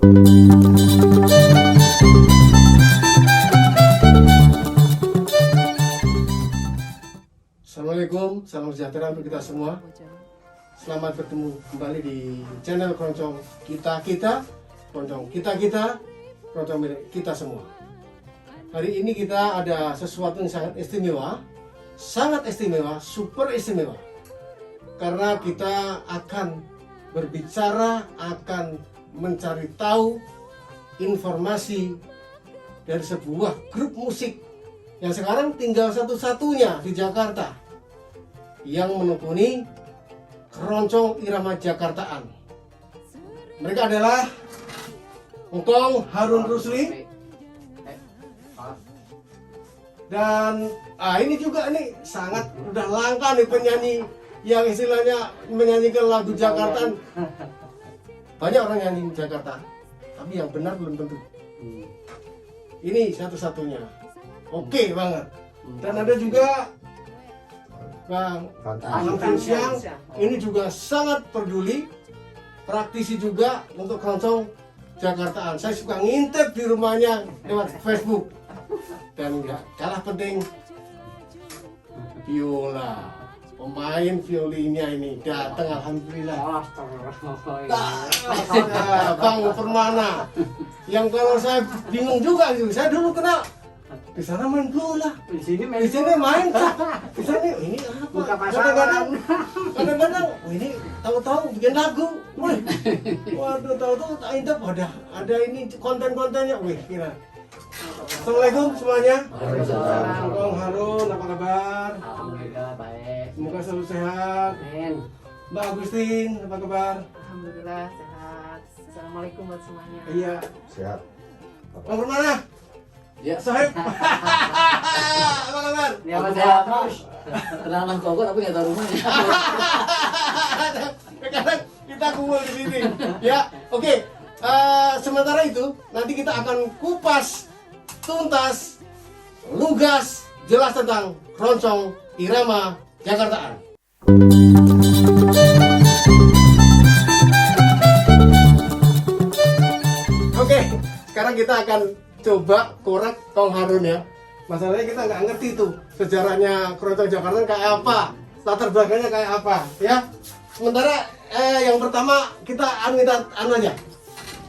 Assalamualaikum, salam sejahtera untuk kita semua. Selamat bertemu kembali di channel Keroncong Kita, Keroncong Kita, Keroncong milik kita semua. Hari ini kita ada sesuatu yang sangat istimewa, super istimewa. Karena kita akan berbicara, akan mencari tahu informasi dari sebuah grup musik yang sekarang tinggal satu-satunya di Jakarta yang menekuni keroncong irama Jakartaan. Mereka adalah Engkong Harun Rusli dan ini juga nih sangat udah langka nih penyanyi yang istilahnya menyanyikan lagu Jakartaan. Banyak orang nyanyi Jakarta, tapi yang benar belum tentu. Ini satu-satunya. Oke banget. Dan ada juga Bang Siang, ini juga sangat peduli, praktisi juga untuk keroncong Jakartaan. Saya suka ngintip di rumahnya lewat Facebook. Dan nggak kalah penting, viola. Pemain violinnya ini datang, alhamdulillah. Bang Permana, yang kalau saya bingung juga gitu. Saya dulu kenal di sana main bola, di sini main, di sana ini apa? Kadang-kadang ini tahu-tahu bikin lagu, waduh tahu-tahu tak intip ada ini konten-kontennya, kira. Assalamualaikum semuanya. Bang Harun, apa kabar? Alhamdulillah baik. Semoga selalu sehat. Amin. Mbak Agustin, apa kabar? Alhamdulillah sehat. Assalamualaikum buat semuanya. Iya, Sehat. Bang Permana. Ya. Sohib. Apa kabar? Ya sehat terus. Kenalan Bogor tapi nggak tahu rumahnya. Sekarang kita kumpul di sini. Ya, oke. Sementara itu nanti kita akan kupas tuntas, lugas, jelas tentang keroncong irama Jakartaan. Oke, sekarang kita akan coba korek Kong Harun ya. Masalahnya kita nggak ngerti tuh sejarahnya keroncong Jakarta kayak apa, latar belakangnya kayak apa, ya. Sementara yang pertama kita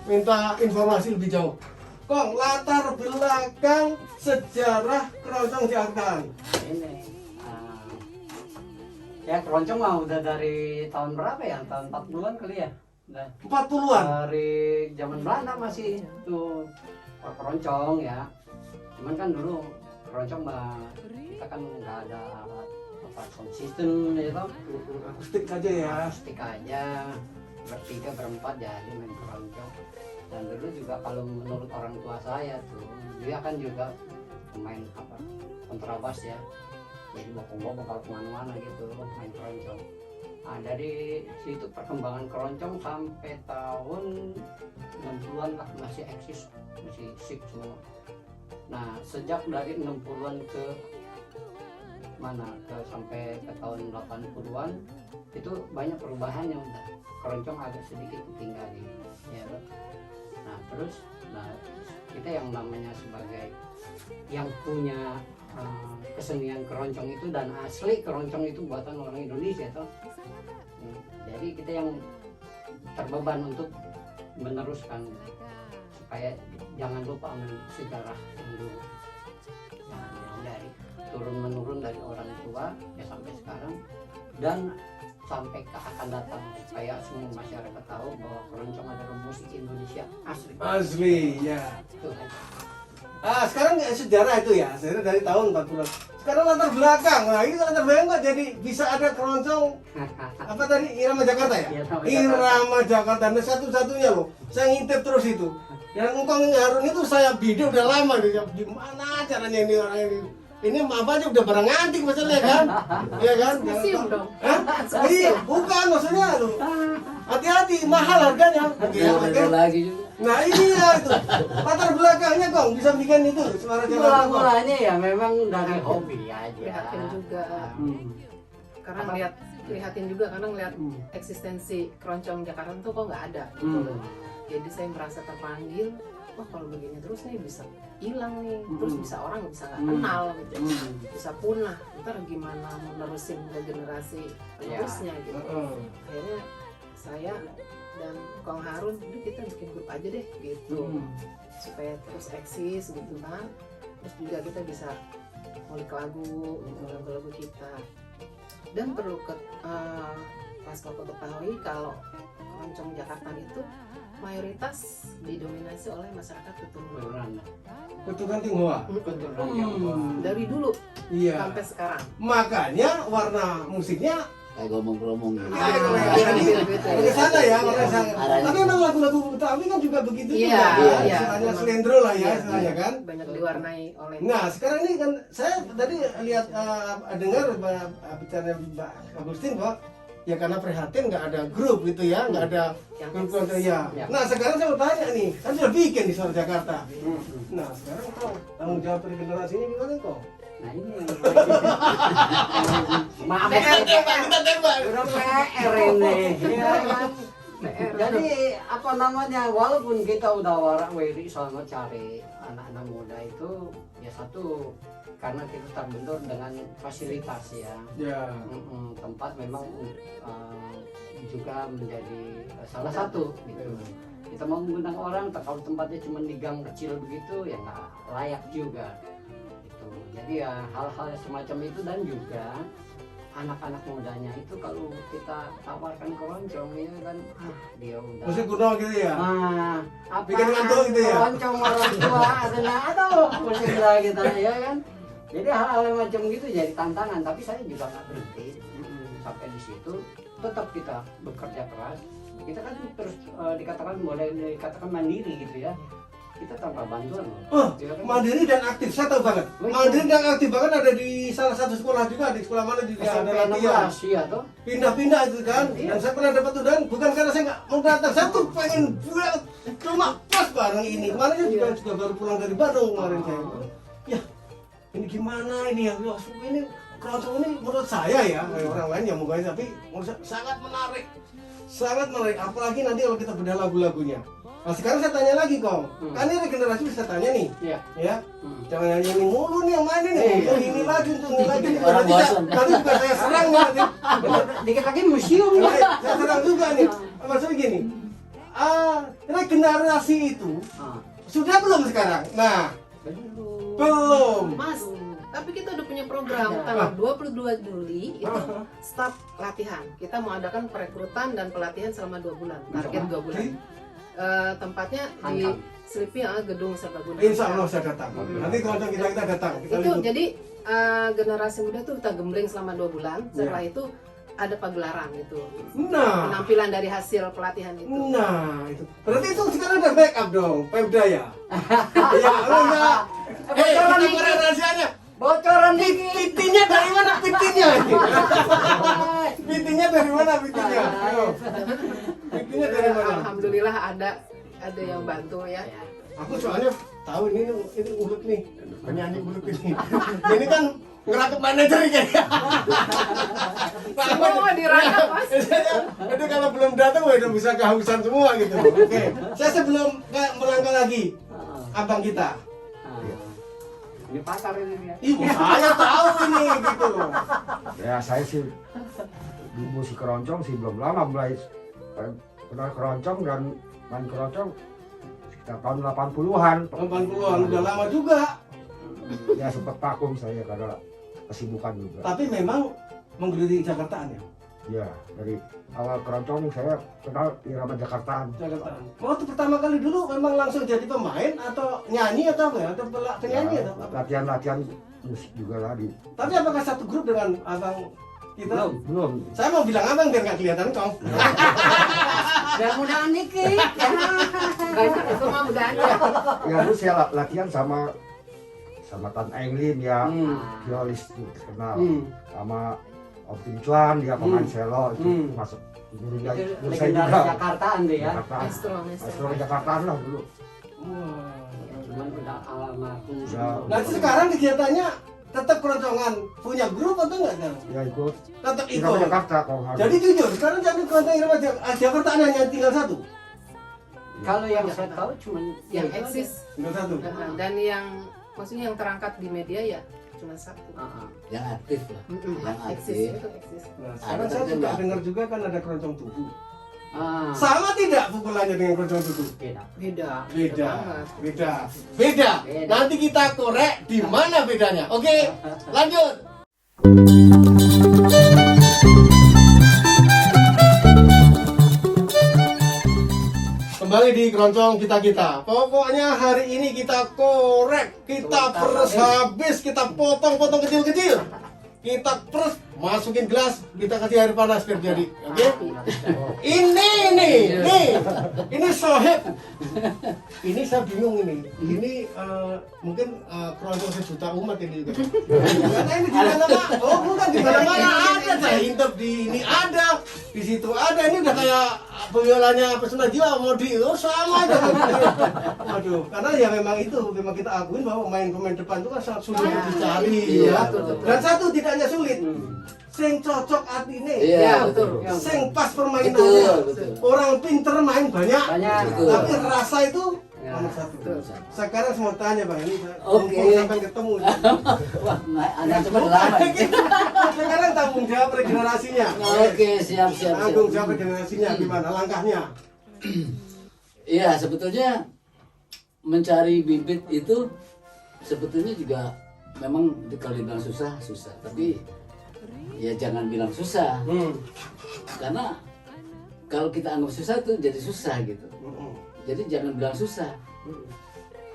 minta informasi lebih jauh. Kong, latar belakang sejarah keroncong Jakarta. Ini. Ya keroncong mah udah dari tahun berapa ya? Tahun 40-an kali ya? Udah. 40-an. Dari zaman Belanda masih tuh keroncong ya. Cuman kan dulu keroncong mah kita kan nggak ada apa sound system ya toh. Akustik aja ya. Akustik aja. Bertiga berempat jadi main keroncong. Dan dulu juga kalau menurut orang tua saya tuh dia kan juga pemain apa kontrabas ya, jadi bokong-bokong kalau kemana-mana gitu main keroncong. Nah dari situ perkembangan keroncong sampai tahun 60-an lah masih eksis, masih sip semua. Nah sejak dari 60-an ke mana ke sampai ke tahun 80-an itu banyak perubahannya, udah keroncong agak sedikit ketinggalan ya. Nah terus kita yang namanya sebagai yang punya kesenian keroncong itu dan asli keroncong itu buatan orang Indonesia toh. Jadi kita yang terbeban untuk meneruskan supaya jangan lupa sejarah yang dulu. Nah, yang dari turun menurun dari orang tua ya sampai sekarang dan sampai ke akan datang supaya semua masyarakat tahu bahwa keroncong adalah musik Indonesia asli ya. Itu aja. Sekarang sejarah itu ya, sejarah dari tahun 40-an. Sekarang latar belakang, nah ini latar belakang kok jadi bisa ada keroncong apa tadi, irama Jakarta ya? Irama Jakarta, nah satu-satunya loh. Saya ngintip terus itu. Yang Engkong Harun itu saya video udah lama nih, gimana caranya ini orang ini. Ini apa aja udah barang antik maksudnya kan? Iya kan? Museum dong. Iya, bukan maksudnya lo. Hati-hati, mahal harganya. Ada lagi juga. Nah ini ya itu latar belakangnya Kong bisa bikin itu suara Jakarta. Mulanya ya memang dari hobi aja. Lihatin juga. Karena lihatin juga karena ngeliat eksistensi keroncong Jakarta tuh kok nggak ada. Jadi saya merasa terpanggil, wah kalau begini terus nih bisa hilang nih, terus bisa orang bisa nggak kenal gitu, bisa punah. Ntar gimana menerusin ke generasi penerusnya gitu. Akhirnya saya dan Kong Harun, udah kita bikin grup aja deh gitu, supaya terus eksis gitu kan. Terus juga kita bisa ngulik lagu gitu, lagu-lagu kita. Dan perlu pas Bapak ketahui kalau keroncong Jakarta itu mayoritas didominasi oleh masyarakat keturunan. Keturunan Tionghoa. Dari dulu Iya. sampai sekarang. Makanya warna musiknya kayak ngomong-ngomong gitu. ke sana ya, makanya sana. Arahnya. Tapi memang lagu-lagu Betawi kan juga begitu Iya, juga. iya. Istilahnya Memang. slendro lah ya, Iya, istilahnya kan. Banyak diwarnai oleh Nah, sekarang ini kan saya tadi lihat dengar bicara Mbak Agustin bahwa ya karena prihatin nggak ada grup gitu ya, nggak ada yang grup ya. Ya. Nah, sekarang saya mau tanya nih, kan sudah bikin di Suara Jakarta. Nah, sekarang kau tanggung jawab dari generasi ini gimana kok? Nah ini yang maaf Kita tembak. udah PR ini ya kan. Jadi apa namanya, walaupun kita udah warak-wiri sama cari anak-anak muda itu, ya satu karena kita terbentur dengan fasilitas ya. Ya. Tempat memang juga menjadi salah satu gitu. Kita mau mengundang orang, kalau tempatnya cuma di gang kecil begitu ya nggak layak juga. Jadi ya hal-hal semacam itu, dan juga anak-anak mudanya itu kalau kita tawarkan keroncong ya kan, dia udah Musik kuno gitu ya. apa Bikin ngantuk gitu ya? keroncong orang tua adalah aduh musik lah gitu ya kan. Jadi hal-hal macam gitu jadi tantangan, tapi saya juga nggak berhenti sampai di situ. Tetap kita bekerja keras, kita kan terus dikatakan boleh dikatakan mandiri gitu ya. Kita tanpa bantuan loh. Ya kan? Mandiri dan aktif, saya tahu banget. Mandiri dan aktif banget ada di salah satu sekolah juga, di sekolah mana juga ada SMP latihan. 16 iya toh. Pindah-pindah itu kan. Dan saya pernah dapat undangan, bukan karena saya nggak mau datang, saya tuh pengen pulang, cuma pas bareng ini. Kemarin kan juga baru pulang dari Bandung kemarin saya. Ya, ini gimana ini ya? Ini keroncong ini menurut saya ya, orang lain yang mungkin, tapi menurut saya sangat menarik. Sangat menarik, apalagi nanti kalau kita bedah lagu-lagunya. Nah sekarang saya tanya lagi kong, kan ini regenerasi bisa tanya nih, Iya. ya, jangan nyanyi ini mulu nih yang main ini, untuk ini lagi, untuk ini lagi, Orang bosan. nanti juga saya serang nih nanti, Dikit lagi museum ya. saya serang juga nih, maksudnya gini, regenerasi itu sudah belum sekarang? Nah, belum. Mas, tapi kita udah punya program tanggal 22 Juli itu start latihan. Kita mau adakan perekrutan dan pelatihan selama 2 bulan, target 2 bulan. Tempatnya di Selipi gedung Serbaguna. Insya Allah saya datang. Nanti kalau kita datang. Kita Itu libur. jadi generasi muda tuh kita gembling selama 2 bulan. Setelah itu ada pagelaran gitu. Nah, Penampilan dari hasil pelatihan itu. nah itu. Berarti itu sekarang ada backup dong, Pemda ya. Ya, lo enggak. Bocoran Kita dikit. rahasianya. Bocoran dikit. Pitinya dari mana pitinya? Pitinya dari mana pitinya? Ayo. Pitinya dari mana? Alhamdulillah ada yang bantu ya. Aku soalnya tahu ini ulet nih, penyanyi ulet ini. Ini kan ngerangkep manajer kayaknya. Semua dirangkap Mas. Itu kalau belum datang udah bisa kehausan semua gitu. Oke, saya sebelum melangkah lagi, abang kita. Ini pakar ini ya. Ibu saya tahu ini gitu. Ya saya sih di musik keroncong sih belum lama, mulai kenal keroncong dan main keroncong sekitar tahun 80-an. 80-an udah lama juga. Ya sempat vakum saya karena kesibukan juga. Tapi memang menggeluti Jakartaan ya. Ya dari awal keroncong saya kenal irama Jakartaan. Jakartaan. Waktu pertama kali dulu memang langsung jadi pemain atau nyanyi atau apa ya? Atau penyanyi atau apa? Latihan-latihan musik juga lah di. Tapi apakah satu grup dengan abang kita? Belum. Saya mau bilang abang biar nggak kelihatan kong. Biar mudahan dikit. Banyak itu mah udah ada. Ya dulu saya latihan sama Tan Englin ya, violis tuh kenal. Sama Om Tim Cuan, dia pemain cello itu masuk gurunya Itu guru saya legendaris juga. Jakartaan tuh ya. Jakartaan. Maestro. Maestro Jakartaan lah dulu. Cuman udah almarhum. Nah sekarang kegiatannya tetap keroncongan, punya grup atau enggak sekarang? Ya ikut. Tetap Irama ikut. Jakarta kalau harus. Jadi jujur, sekarang jadi keroncong Irama Jakarta hanya tinggal satu. Kalau yang saya tahu cuma yang itu aja. eksis Tinggal satu. dan yang maksudnya yang terangkat di media ya cuma satu. Yang aktif lah. Yang Eksis aktif. itu eksis. Nah, sekarang Ada saya tapi juga enggak. dengar juga kan ada keroncong tubuh. Ah, Sama tidak pukulannya dengan keroncong tubuh? beda. Beda. Beda, banget. beda, beda. Beda. Nanti kita korek di mana bedanya. Oke, lanjut. Kembali di keroncong kita. Pokoknya hari ini kita korek, kita peres habis, kita potong-potong kecil-kecil. Kita peres, masukin gelas, kita kasih air panas biar jadi. Oke? Ini ini sohib. Ini saya bingung ini. Ini mungkin keroncong sejuta umat ini juga. Karena ini di mana-mana. Oh bukan di mana-mana ada. Saya intip di ini ada, di situ ada. Ini udah kayak pemiolanya pesona jiwa mau di sama aja. Aduh, karena ya memang kita akuin bahwa pemain depan itu kan sangat sulit dicari ya. Dan satu tidak hanya sulit, sing cocok atine. Iya, betul. Sing pas Betul, permainannya. betul. Orang pinter main banyak, Banyak. Betul. tapi rasa itu Ya. nomor satu. Betul. Sekarang saya mau tanya Bang, ini Oke. mumpung sampai ketemu. Wah, Anda coba lama. Sekarang tanggung jawab regenerasinya. Oke, siap. Tanggung jawab regenerasinya gimana langkahnya? Iya, sebetulnya mencari bibit itu sebetulnya juga memang kalau dibilang susah, tapi ya jangan bilang susah. Karena kalau kita anggap susah tuh jadi susah gitu. Jadi jangan bilang susah.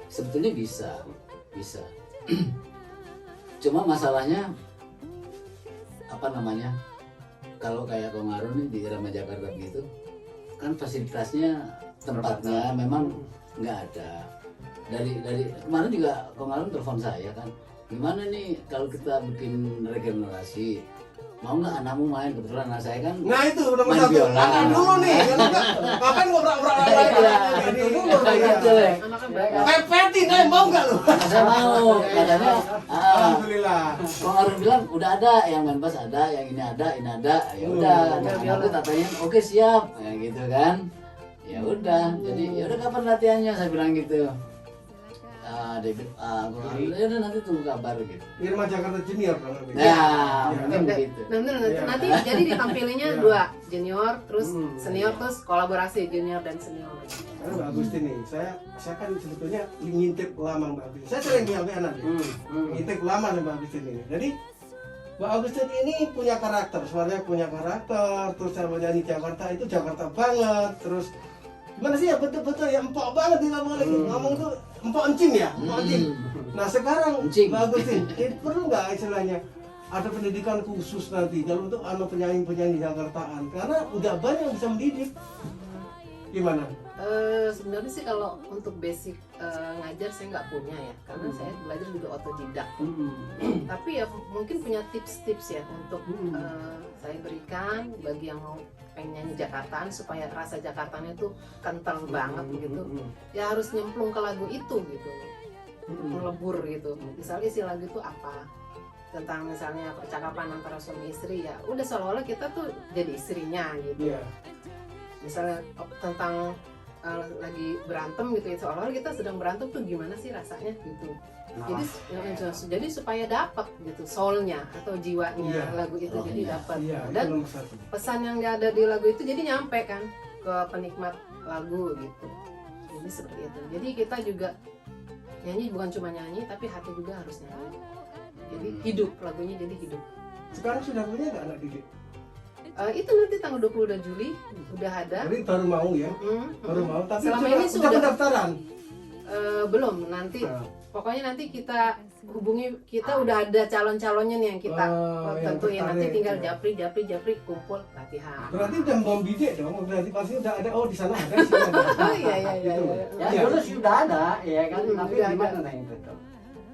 Sebetulnya bisa. Cuma masalahnya apa namanya? Kalau kayak Kongarun nih di Irama Jakarta gitu, kan fasilitasnya tempatnya memang nggak ada. Dari kemarin juga Kongarun telepon saya kan, gimana nih kalau kita bikin regenerasi, mau nggak anakmu main? Kebetulan anak saya kan Nah itu nomor main satu. biola. Akan dulu nih, kan enggak? Ngapain ngobrak-ngobrak lagi? Ini dulu Gitu. Anak kan banyak. Pepetin, mau nggak lu? Saya mau, katanya Alhamdulillah. Kongarun bilang udah ada, yang main bass ada, yang ini ada. Ya udah, aku tatanya oke siap, ya gitu kan. Ya udah, jadi ya udah kapan latihannya, saya bilang gitu. Dia bilang, ya udah nanti tunggu kabar gitu. Irma Jakarta Junior dong. Nah, Ya. mungkin begitu. Nanti jadi ditampilinnya Iya. dua, junior terus senior iya. terus kolaborasi junior dan senior. Karena Mbak Agustin nih, saya kan sebetulnya ngintip lama Mbak Agustin. Saya sering anak ya. Ngintip lama nih Mbak Agustin ini. Jadi Mbak Agustin ini punya karakter, suaranya punya karakter, terus saya menyanyi Jakarta itu Jakarta banget, terus gimana sih ya betul-betul ya empok banget nih ngomong tuh empok encim ya, empok encim. Nah sekarang Encim. Mbak Agustin, perlu nggak istilahnya ada pendidikan khusus nanti kalau untuk penyanyi Jakartaan, karena nggak banyak yang bisa mendidik. Gimana? Sebenarnya sih kalau untuk basic ngajar saya nggak punya ya, karena saya belajar juga otodidak. Tapi ya mungkin punya tips-tips ya untuk saya berikan bagi yang mau pengen nyanyi Jakartaan supaya rasa Jakartanya itu kental banget gitu. Ya harus nyemplung ke lagu itu gitu, melebur gitu. Misalnya isi lagu itu apa? Tentang misalnya percakapan antara suami istri, ya udah seolah-olah kita tuh jadi istrinya gitu. Iya. Misalnya tentang lagi berantem gitu ya, seolah-olah kita sedang berantem tuh gimana sih rasanya gitu. Jadi supaya dapat gitu soulnya atau jiwanya lagu itu jadi dapat. Iya, Dan itu nomor satu. pesan yang ada di lagu itu jadi nyampe kan ke penikmat lagu gitu. Jadi seperti itu. Jadi kita juga nyanyi bukan cuma nyanyi tapi hati juga harus nyanyi. Jadi hidup, lagunya jadi hidup. Sekarang sudah punya nggak anak didik? Itu nanti tanggal 22 Juli udah ada. Jadi baru mau ya, baru mau. Tapi Selama sudah, ini sudah sudah pendaftaran. belum, nanti pokoknya nanti kita hubungi, kita udah ada calon-calonnya nih yang kita yang tentuin, nanti tertarik, tinggal ya. japri kumpul latihan. Berarti udah membidik dong, berarti pasti udah ada, oh di sana ada, di sini ada. Oh iya Gitu. Ya Iya. dulu sudah ada, ya kan. Tapi Udah gimana ada. nah itu tuh?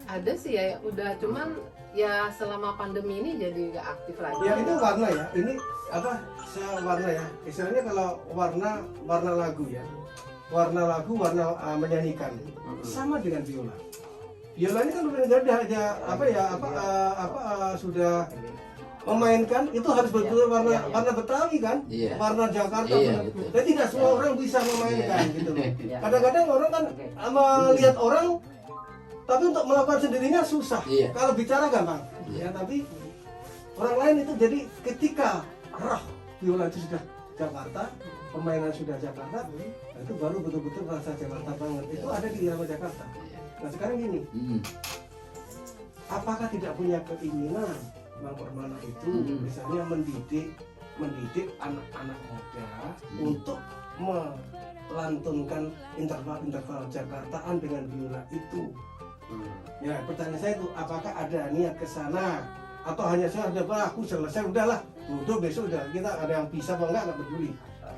Ada sih ya, udah cuman ya selama pandemi ini jadi nggak aktif lagi. Ya itu warna ya, ini apa? Saya warna ya. Istilahnya kalau warna lagu ya, warna menyanyikan sama dengan biola. Biola ini kan udah ada sudah memainkan itu harus betul warna Iya, iya. warna Betawi kan, Iya. warna Jakarta. Iya, benar. betul. Dan tidak semua orang bisa memainkan gitu loh. Iya. Kadang-kadang orang kan Oke. melihat orang, tapi untuk melakukan sendirinya susah. Iya. Kalau bicara gampang, Iya. ya tapi orang lain itu jadi ketika roh biola itu sudah Jakarta, permainan sudah Jakarta, nah itu baru betul-betul merasa Jakarta banget. Itu ada di irama Jakarta. Nah sekarang gini, Hmm. apakah tidak punya keinginan Bang Permana itu misalnya mendidik anak-anak muda untuk melantunkan interval-interval Jakartaan dengan biola itu? Ya pertanyaan saya itu apakah ada niat ke sana atau hanya saya udah Pak, aku selesai udahlah duduk besok udah kita ada yang bisa apa enggak peduli,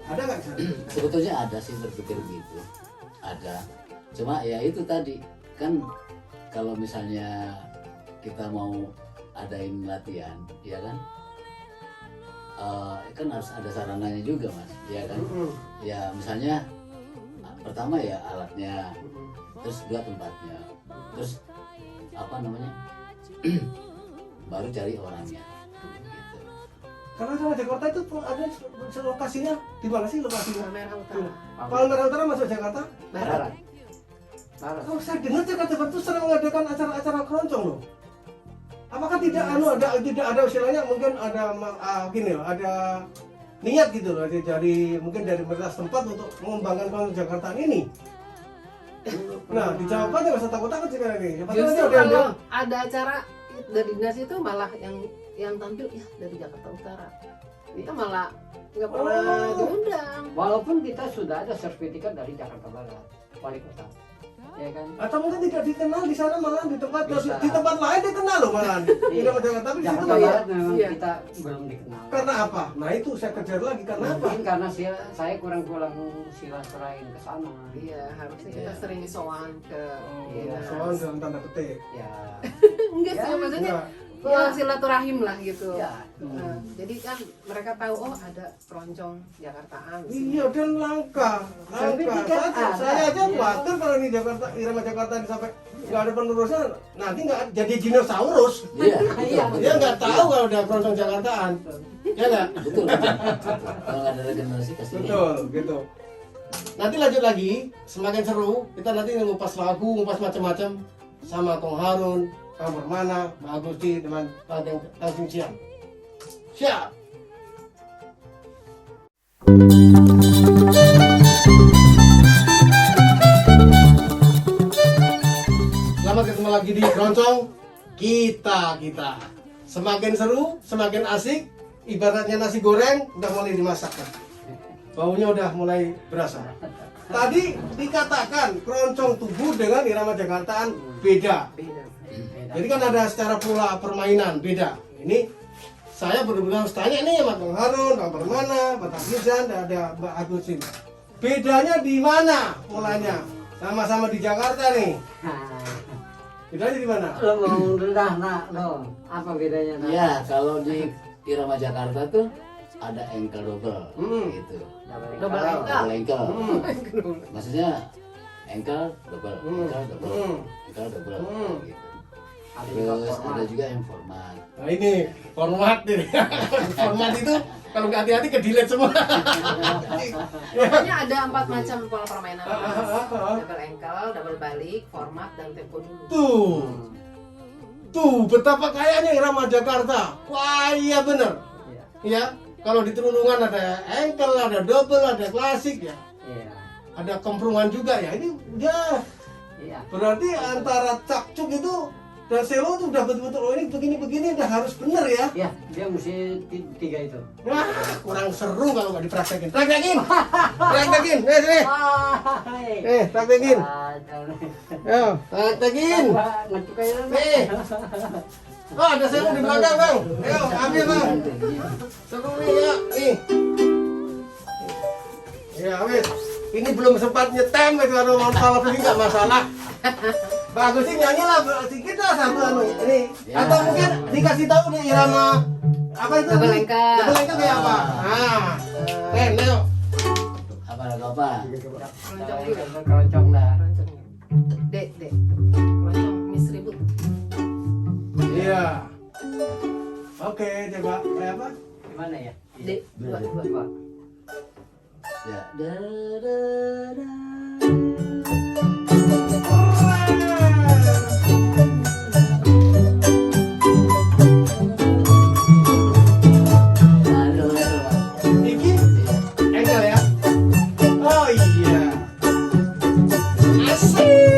ada nggak kesana? Sebetulnya ada sih berpikir begitu, ada. Cuma ya itu tadi kan kalau misalnya kita mau adain latihan, ya kan harus ada sarananya juga mas, ya kan? Ya misalnya pertama ya alatnya, terus dua tempatnya, terus apa namanya, baru cari orangnya. Gitu. Karena sama Jakarta itu ada lokasinya di mana sih lokasinya? Palmerah Utara. Palmerah Utara masuk Jakarta? Barat. Barat. Kalau saya dengar Jakarta Barat itu sering mengadakan acara-acara keroncong loh. Apakah tidak tidak ada istilahnya mungkin ada gini loh, ada niat gitu loh dari mungkin dari pemerintah setempat untuk mengembangkan keroncong Jakarta ini. Nah, dijawab aja nggak usah takut-takut sekarang ini. Siapa tahu Justru ada yang kalau ada acara dari dinas itu malah yang tampil ya dari Jakarta Utara. Kita malah nggak pernah diundang. Walaupun kita sudah ada sertifikat dari Jakarta Barat, wali kota, ya kan? atau mungkin tidak dikenal di sana malah di tempat Bisa. di tempat lain dikenal loh malah. Tidak Jakarta tapi di situ Jakarta malah. Barat memang Iya. kita belum dikenal. Karena apa? Nah itu saya kejar lagi karena apa? Mungkin karena saya kurang silaturahim ke sana. Iya, harusnya kita Iya. sering sowan ke Iya. Soal dalam tanda petik. Ya. enggak sih Ya, maksudnya Enggak. ya silaturahim lah gitu. Ya. Nah, jadi kan mereka tahu oh ada keroncong Jakartaan di sini. Iya dan langka. Sertifikat ada. Saya aja Iya. khawatir kalau ini Jakarta irama Jakarta ini sampai nggak ada penerusnya nanti nggak jadi dinosaurus. Iya, Iya. betul. Dia nggak tahu kalau ada keroncong Jakartaan. Ya nggak? Betul, betul. Kalau nggak ada regenerasi pasti. Betul, gitu. Nanti lanjut lagi, semakin seru. Kita nanti ngupas lagu, ngupas macam-macam sama Tong Harun, Kang Permana, Mbak Agusti, dengan Tanjung Siang. Siap. Selamat ketemu lagi di Keroncong kita. Semakin seru, semakin asik. Ibaratnya nasi goreng udah mulai dimasak kan. Baunya udah mulai berasa. Tadi dikatakan keroncong tubuh dengan irama Jakartaan beda. Beda. Jadi kan ada secara pola permainan beda. Ini saya benar-benar harus tanya nih sama Bang Harun, Bang Permana, Pak Tafizan, dan ada Mbak Agusin. Bedanya di mana polanya? Sama-sama di Jakarta nih. Bedanya di mana? Lo mau rendah nak lo? Apa bedanya nak? Ya, kalau di irama Jakarta tuh ada engkel double, gitu. Double engkel. Double engkel. Hmm. Maksudnya engkel double, engkel double, Hmm. engkel double, Hmm. gitu. Ada juga Terus format. ada juga yang format. Nah ini format nih. Format itu kalau nggak hati-hati ke delete semua. Pokoknya ada 4 macam pola permainan. Double ankle, double balik, format dan tempo dulu. Tuh, tuh betapa kayanya irama Jakarta. Wah iya bener. Iya. Ya, kalau di Terulungan ada ankle, ada double, ada klasik ya. Iya. Ada kemprungan juga ya. Ini ya Iya. berarti antara cakcuk itu dan selo itu udah betul-betul oh ini begini-begini udah harus bener ya. Ya, dia mesti tiga itu. Wah, kurang seru kalau nggak dipraktekin. Praktekin, praktekin, sini. Praktekin. Ayo, praktekin. Ngetuk aja lah. Nih. Oh, ada selo di belakang bang. Ayo, ambil bang. Seru nih ya, nih. Ya, wes. Ini belum sempat nyetem itu kalau ini nggak masalah. Bagus sih nyanyi lah sedikit lah satu anu ini. Ya. Atau mungkin dikasih tahu nih irama apa itu? Double ankle. Double ankle kayak apa? Nah, Ren, ayo. Apa lagu apa? Keroncong juga. Keroncong dah. Keroncongnya. Dek. Keroncong Miss Ribut. Iya. Oke, coba apa? Gimana ya? D, dua. Coba. Ya. Da, da, da. Aduh, aduh. Iki Engel ya. Oh iya. Asik.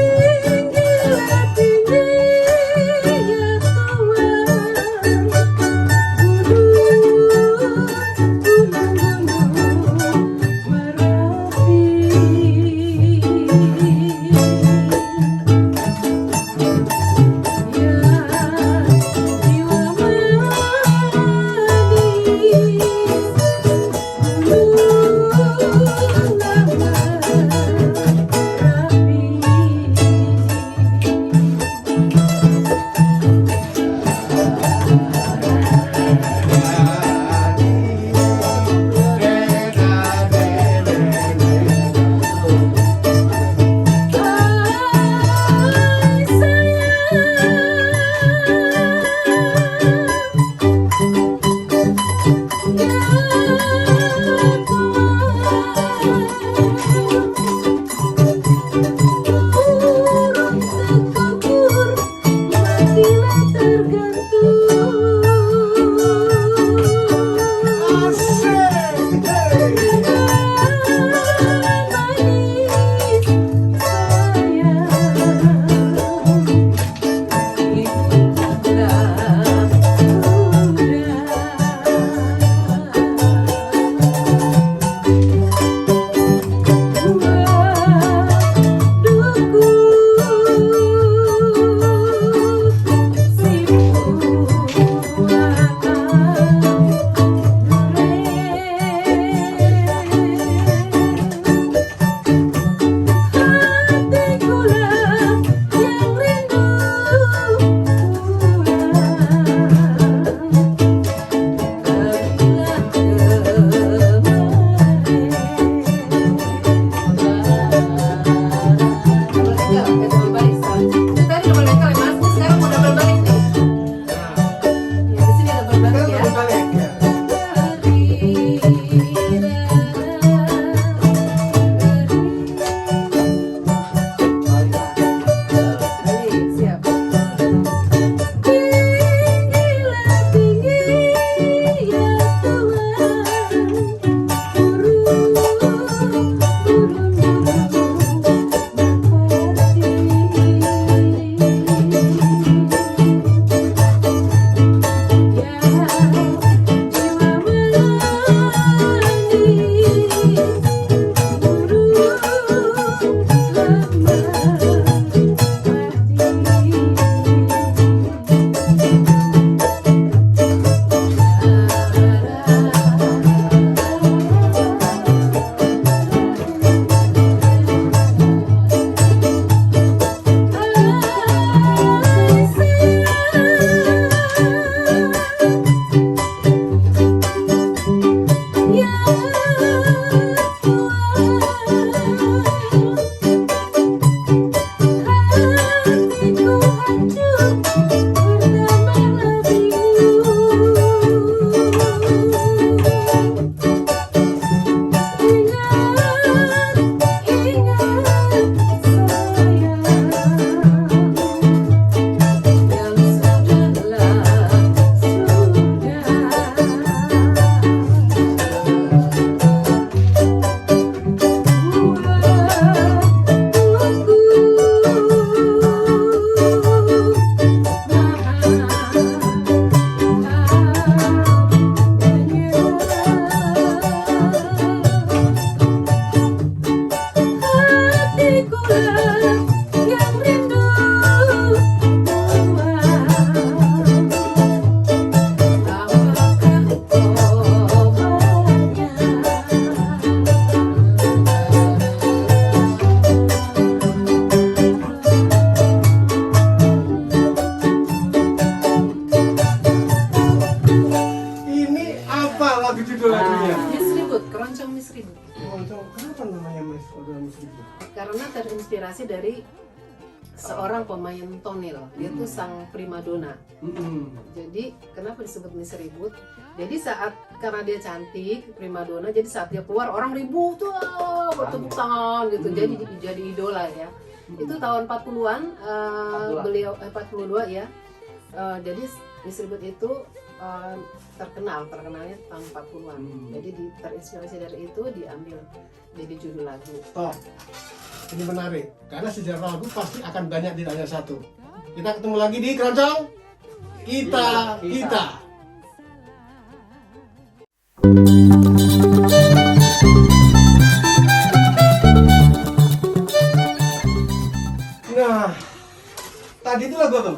karena terinspirasi dari seorang pemain tonil. Dia tuh sang primadona. Jadi kenapa disebut Miss Ribut? Jadi karena dia cantik, primadona, jadi saat dia keluar orang ribut tuh bertepuk tangan gitu. Jadi idola ya. Itu tahun 40-an beliau 42 ya. Jadi Miss Ribut itu terkenalnya tahun 40-an. Jadi terinspirasi dari itu diambil jadi judul lagu. Stop. Ini menarik karena sejarah lagu pasti akan banyak tidak hanya satu. Kita ketemu lagi di Keroncong kita. Nah, tadi itu lagu apa?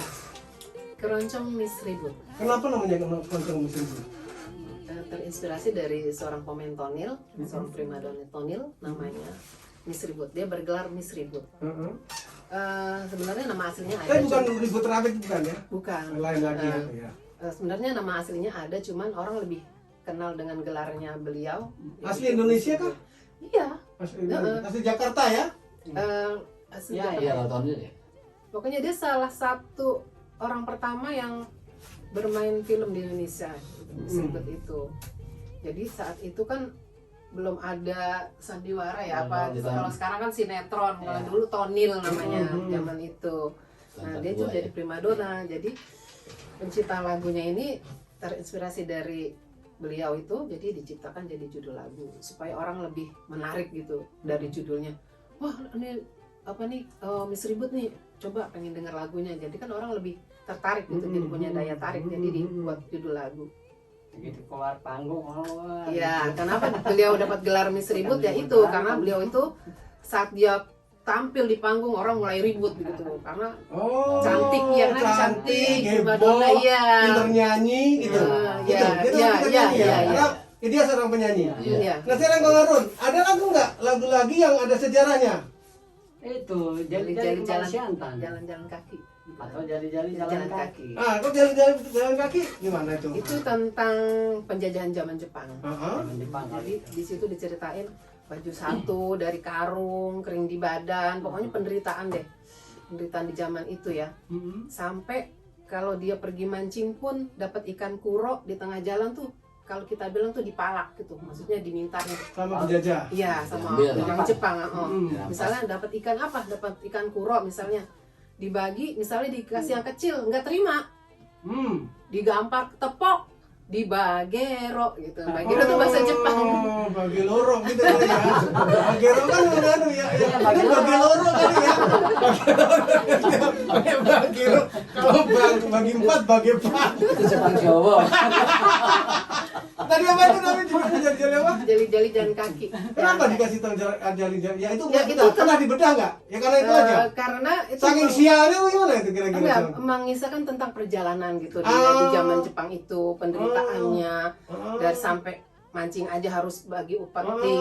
Keroncong Miss Ribut. Kenapa namanya Keroncong Miss Ribut? Terinspirasi dari seorang pemain tonil, seorang primadona tonil namanya Miss Ribut. Dia bergelar Miss Ribut. Sebenarnya nama aslinya ada. Tapi bukan ribut rabit bukan ya? Bukan. Lain lagi ya. Sebenarnya nama aslinya ada, cuman orang lebih kenal dengan gelarnya beliau. Asli Indonesia kah? Iya. Asli Jakarta ya? Asli Iya, Jakarta. Iya, tonil ya. Pokoknya dia salah satu orang pertama yang bermain film di Indonesia. Miss Ribut itu. Jadi saat itu kan belum ada sandiwara ya, kalau sekarang kan sinetron, kalau dulu tonil namanya zaman itu. Nah dia tuh jadi primadona, jadi pencipta lagunya ini terinspirasi dari beliau itu, jadi diciptakan jadi judul lagu supaya orang lebih menarik gitu dari judulnya. Wah ini apa nih, Miss Ribut nih, coba pengen denger lagunya, jadi kan orang lebih tertarik gitu, jadi punya daya tarik, jadi dibuat judul lagu. Begitu keluar panggung, Iya, kenapa beliau dapat gelar Miss Ribut ya itu karena beliau itu saat dia tampil di panggung orang mulai ribut gitu karena cantik ya kan, cantik, heboh, iya, pinter nyanyi gitu. Karena dia seorang penyanyi. Iya. Nah sekarang Kang Harun, ada lagu nggak lagu lagi yang ada sejarahnya? Itu Jali jadi jalan Siantan jalan kaki atau jadi jalan kaki. Kok jalan kaki gimana itu? itu tentang penjajahan zaman Jepang. Zaman Jepang. Jadi di situ diceritain baju satu dari karung, kering di badan, pokoknya penderitaan deh, penderitaan di zaman itu ya. Sampai kalau dia pergi mancing pun dapat ikan kuro di tengah jalan tuh, kalau kita bilang tuh dipalak gitu, maksudnya diminta Sama penjajah. iya sama Diambil. orang Jepang. Ya, Misalnya dapat ikan apa, dapat ikan kuro misalnya, dibagi, misalnya dikasih yang kecil nggak terima, digampar tepok, dibagero gitu. Bagero tuh bahasa Jepang. Bageloro gitu kali ya. Bagero kan anu ya, bageloro kali ya. Bagero. Kalau bagi 4 bagi 4. Itu Jepang Jawa. Tadi apa itu namanya jali-jali apa? Jali-jali jalan kaki. Kenapa dikasih tahu jali-jali? Ya itu Ya, itu pernah dibedah nggak? Ya karena itu aja. Karena itu Saking sialnya gimana itu kira-kira? enggak, mengisahkan tentang perjalanan gitu dia di zaman Jepang itu, penderitaannya, dari sampai mancing aja harus bagi upeti.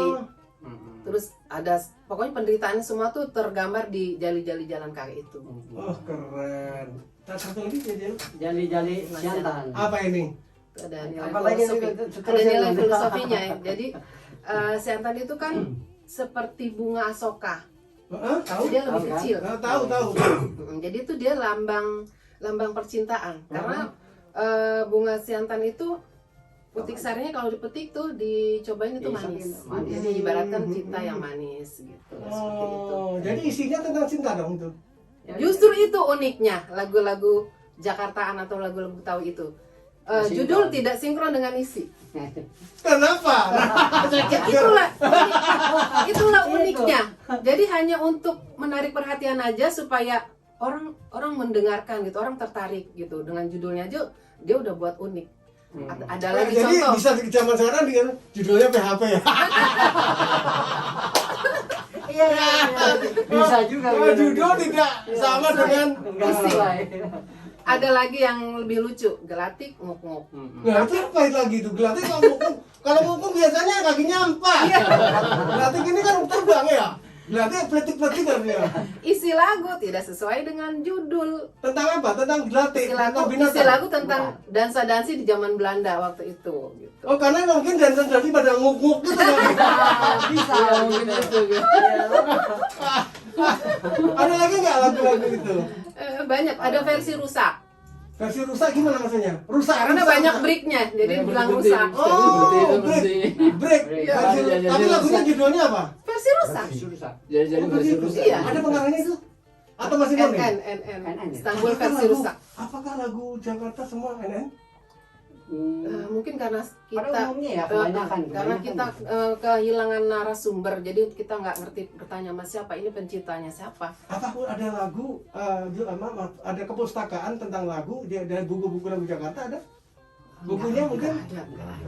Terus ada pokoknya penderitaannya semua tuh tergambar di jali-jali jalan kaki itu. Oh keren. Satu lagi Jali Siantan. apa ini? Ada nilai Apalagi filosofi. itu Ada nilai filosofinya ya. Jadi Siantan itu kan seperti bunga asoka. Tahu? Dia lebih kan? kecil. Tahu. Jadi itu dia lambang percintaan. Karena bunga Siantan itu petik sarinya kalau dipetik tuh dicobain itu manis. Jadi ibaratkan cinta yang manis gitu. Seperti itu. Jadi isinya tentang cinta dong tuh. Justru itu uniknya lagu-lagu Jakartaan atau lagu-lagu Betawi itu. Judul tidak sinkron dengan isi. Kenapa? Itulah uniknya. Jadi hanya untuk menarik perhatian aja supaya orang mendengarkan gitu, orang tertarik gitu dengan judulnya aja dia udah buat unik. Ada lagi Jadi contoh. bisa di zaman sekarang dengan judulnya PHP ya. Iya, bisa juga. Judul tidak sama dengan isi. Ada lagi yang lebih lucu, gelatik nguk-nguk. Nah, itu apa itu lagi itu? Gelatik kalau ngukung biasanya kakinya empat. Gelatik ini kan terbang ya. Berarti peletik-peletikan ya. Isi lagu tidak sesuai dengan judul. Tentang apa? Tentang gelatik, tentang Isi binatang. lagu tentang dansa-dansi di zaman Belanda waktu itu gitu. Oh, karena mungkin dansa-dansi pada nguk-nguk gitu kan. Bisa mungkin itu gitu. Ada lagi nggak lagu-lagu itu? Banyak, ada versi rusak. Versi rusak gimana maksudnya? Rusak Karena rusak. banyak breaknya, jadi Banyak bilang berhenti. rusak. Oh, break. Break. Iya, Versi- iya, iya, Tapi iya, lagunya rusak. judulnya apa? Versi rusak. Susah. Jadi Oh, versi begitu. rusak. Iya. Ada pengarangnya itu? Atau masih murni? NN. Istanbul Apakah versi lagu- rusak. Apakah lagu Jakarta semua NN? Mungkin karena Pada kita umumnya ya kebanyakan. karena kita kehilangan narasumber, jadi kita nggak ngerti bertanya sama siapa ini penciptanya siapa. Apakah ada lagu, maaf, ada kepustakaan tentang lagu, dari buku-buku lagu Jakarta ada? Bukunya mungkin? Nggak ada.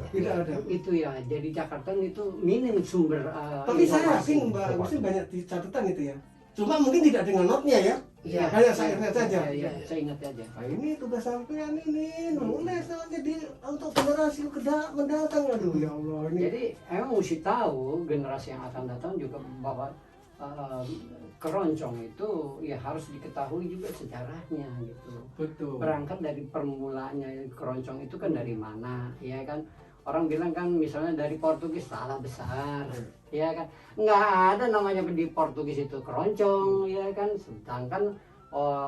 Tidak ada. Itu ya, jadi Jakarta itu minim sumber Tapi saya informasi. yakin Mbak Agustin banyak di catatan itu ya. Cuma mungkin tidak dengan notnya ya. Iya. Hanya syairnya saja. Iya, saya ingat aja. Nah, ini tugas sampean ini nulis nanti untuk generasi mendatang. Aduh ya Allah ini. Jadi emang mesti tahu generasi yang akan datang juga bahwa keroncong itu ya harus diketahui juga sejarahnya gitu. Betul. Berangkat dari permulaannya keroncong itu kan dari mana, ya kan? Orang bilang kan misalnya dari Portugis, salah besar, ya kan? Nggak ada namanya di Portugis itu keroncong, ya kan? Sedangkan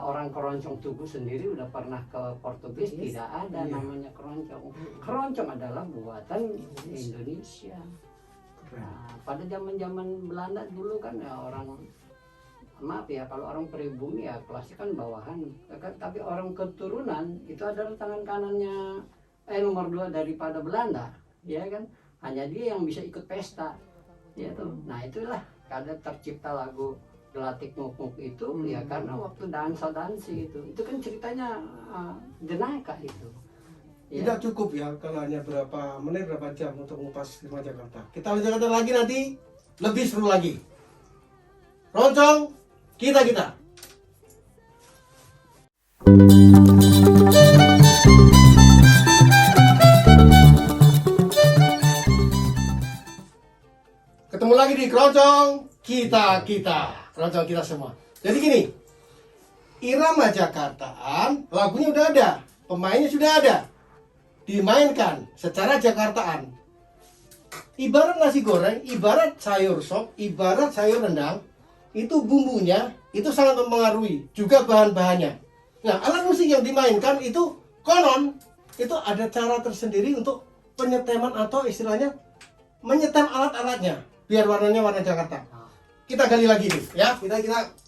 orang keroncong Tugu sendiri udah pernah ke Portugis, tidak ada Iya. namanya keroncong. Keroncong adalah buatan Indonesia. Nah, pada zaman Belanda dulu kan ya orang, maaf ya, kalau orang pribumi ya kelasnya kan bawahan. Tapi orang keturunan itu adalah tangan kanannya nomor 2 daripada Belanda, ya kan? Hanya dia yang bisa ikut pesta, ya tuh. Nah itulah kada tercipta lagu Gelatik Nguk-Nguk itu ya karena waktu dansa-dansi itu kan ceritanya jenaka itu. Ya. Tidak cukup ya kalau hanya berapa menit, berapa jam untuk ngupas Irama Jakarta. Kita lanjutkan lagi nanti, lebih seru lagi. Roncong, kita. Ketemu lagi di Keroncong kita. Keroncong kita semua. Jadi gini, Irama Jakartaan, lagunya udah ada, pemainnya sudah ada, dimainkan secara Jakartaan. Ibarat nasi goreng, ibarat sayur sop, ibarat sayur rendang, itu bumbunya itu sangat mempengaruhi, juga bahan-bahannya. Nah, alat musik yang dimainkan itu konon itu ada cara tersendiri untuk penyeteman atau istilahnya menyetem alat-alatnya biar warnanya warna Jakarta. Kita gali lagi nih, ya. Kita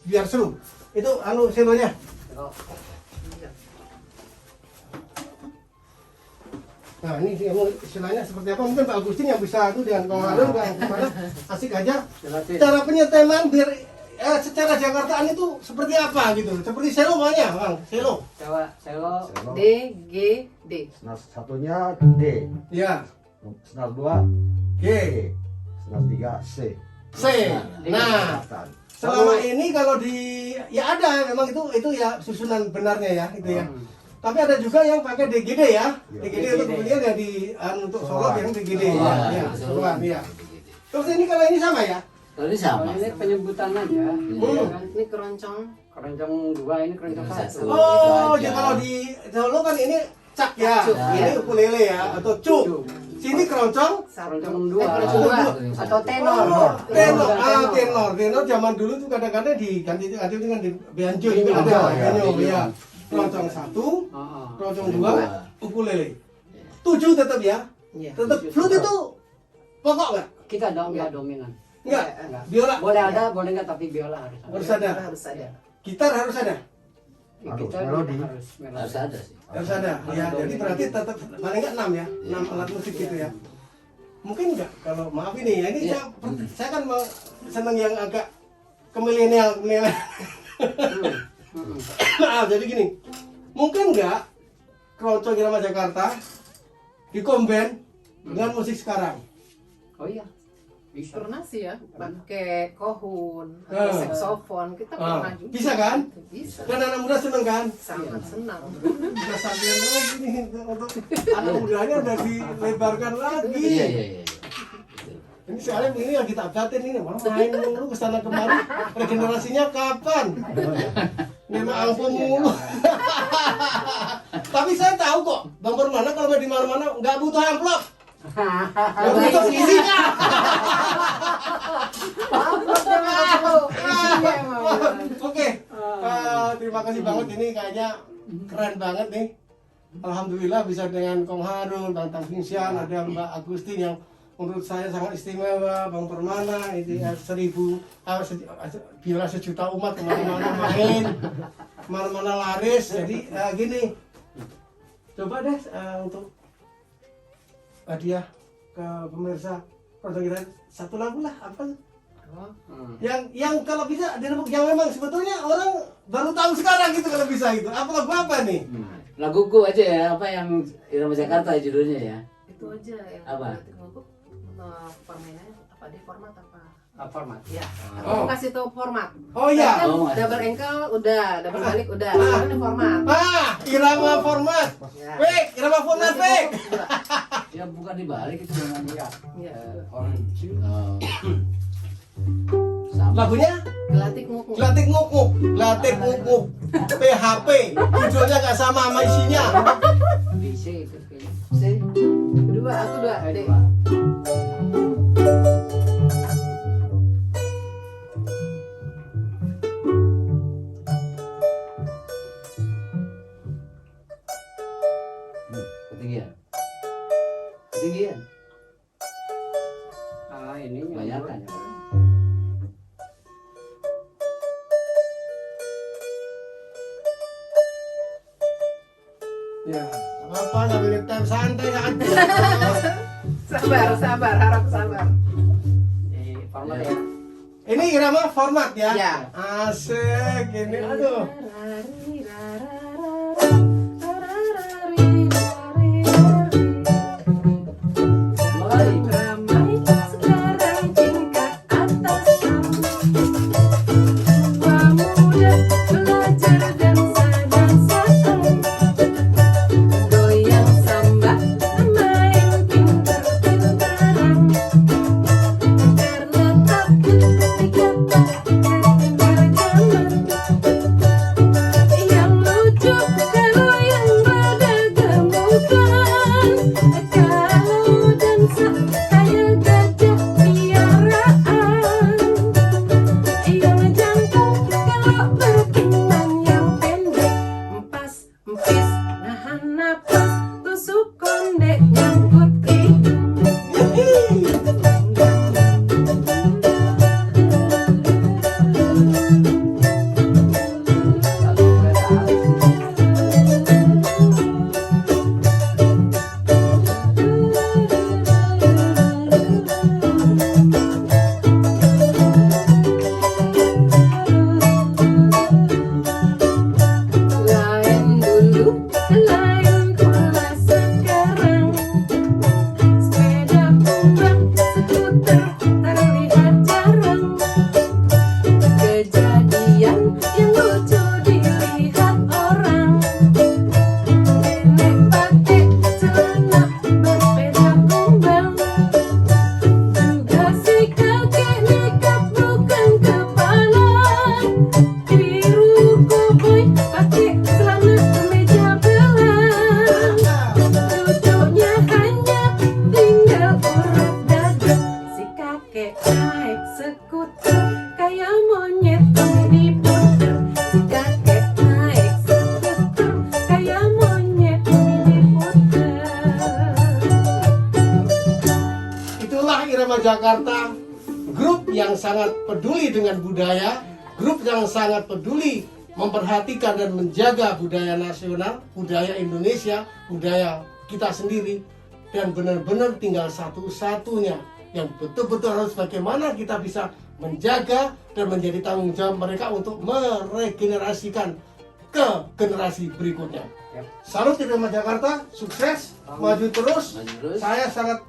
biar seru. Itu selonya. Nah, ini istilahnya seperti apa? Mungkin Pak Agustin yang bisa itu dengan pengaruh yang kemana asik aja. Cara penyeteman biar secara Jakartaan itu seperti apa gitu? Seperti selo banyak, Bang. Selo. Coba selo. D G D. Senar satunya D, Ya. senar 2 G. senar 3 C. C. Nah, selama ini kalau di ya ada memang itu ya susunan benarnya ya itu ya. Tapi ada juga yang pakai DGD ya. DGD untuk kemudian ya di untuk solo yang DGD ya. Soloan ya. Terus ini kalau ini sama ya? Kalau ini sama. Kalau ini penyebutan aja. Ya kan? Ini keroncong. Keroncong 2, ini keroncong 1. Oh, jadi kalau di Solo kan ini cak ya. Cuk. Ini ukulele ya atau cuk. Sini keroncong. Keroncong 2 keroncong dua. atau tenor. Tenor zaman dulu tuh kadang-kadang diganti dengan di banjo juga Banjo, ada. ya. Banjo ya. Keroncong 1, Heeh. keroncong 2, ukulele. 7 tetap ya. Iya. Tetap flute itu pokok nggak? Kita nggak dominan. Nggak. Enggak. Biola Boleh ada, boleh enggak, tapi biola harus ada. harus ada. Harus ada. Gitar harus ada. Kita Melodi. harus melodi. Harus ada sih. Harus ada. Ya, jadi berarti tetap paling nggak 6 ya. 6 alat musik gitu ya. Mungkin nggak kalau maaf ini ya ini saya kan seneng yang agak ke milenial. Maaf jadi gini. Mungkin nggak Keroncong Irama Jakarta dikomben dengan musik sekarang. Oh iya. Bisa. Pernah sih ya, pakai kohun atau saksofon, kita pernah juga. Bisa kan? Bisa. Dan anak muda seneng kan? Sangat senang. Udah sampean lagi nih untuk anak mudanya udah dilebarkan lagi. Iya. Ini soalnya ini yang kita updatein ini, main mulu kesana kemari, regenerasinya kapan? Memang ampun mulu. Tapi saya tahu kok, Bang Permana kalau di mana-mana nggak butuh amplop. Nggak butuh isinya. Oke, terima kasih banget, ini kayaknya keren banget nih. Alhamdulillah bisa dengan Kong Harun, Bang Tanfinsyan, ada Mbak Agustin yang menurut saya sangat istimewa, Bang Permana itu ya, bila sejuta umat kemana-mana main, kemana-mana laris. Jadi gini, coba deh untuk hadiah ke pemirsa Keroncong kita satu lagu lah, apa? Yang kalau bisa yang memang sebetulnya orang baru tahu sekarang gitu kalau bisa itu. Apa lagu apa nih? Laguku aja ya, apa yang Irama Jakarta judulnya ya? Itu aja yang Apa? permainannya apa di format apa? Format. Ya. Oh. Aku kasih tahu format. Oh iya. Kan Oh, double ankle udah, double balik udah. Sekarang ini format. Irama format. Ya. Wek, irama format, Wek. Ya bukan dibalik itu dengan Iya. Iya. Orange. oh. Sama. Lagunya Gelatik nguk. Gelatik nguk-nguk, Gelatik nguk-nguk. PHP. Judulnya nggak sama sama isinya. DC itu kayaknya. C. Dua, aku dua. D. Ketinggian. Ketinggian. Ini Kebanyakan. Ya, apa ngambil time santai aja. Sabar, harap sabar. di format ya. Ini irama format ya. Ya. Asik ini, aduh. Mulai. Ramai sekarang tingkat atas, tua muda belajar dansa-dansaan, goyang samba, main pintar-pintaran, terletak di kata keberagaman, yang lucu kalau yang beragamukan, kalau dansa kayak gajah piaraan, yang jangkung kalau berkinan yang pendek, empas empis nahan napas, tusuk konde nyangkut hidung. Satu kereta api. Lain dulu, lain pula sekarang, sepeda kumbang, skuter terlihat jarang, kejadian yang lucu dilihat orang, nenek pakai celana bersepeda kumbang, juga si kakek nekat bukan kepala, biru koboi pakai celana kemeja belang, cucunya hanya tinggal urut dada, si kakek naik skuter kayak monyet diputer, si kakek naik skuter kayak monyet diputer. Itulah Irama Jakarta, grup yang sangat peduli dengan budaya, grup yang sangat peduli memperhatikan dan menjaga budaya nasional, budaya Indonesia, budaya kita sendiri, dan benar-benar tinggal satu-satunya yang betul-betul harus bagaimana kita bisa menjaga dan menjadi tanggung jawab mereka untuk meregenerasikan ke generasi berikutnya. Yap. Salut Irama Jakarta, sukses, maju terus. Maju terus. Saya sangat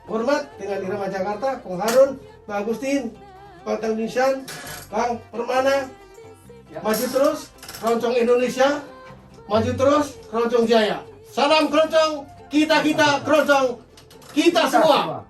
hormat dengan Irama Jakarta, Kong Harun, Bang Agustin, Bang Tanfinsyan, Bang Permana. Ya. Maju terus, Keroncong Indonesia. Maju terus, Keroncong Jaya. Salam Keroncong, kita keroncong, kita semua.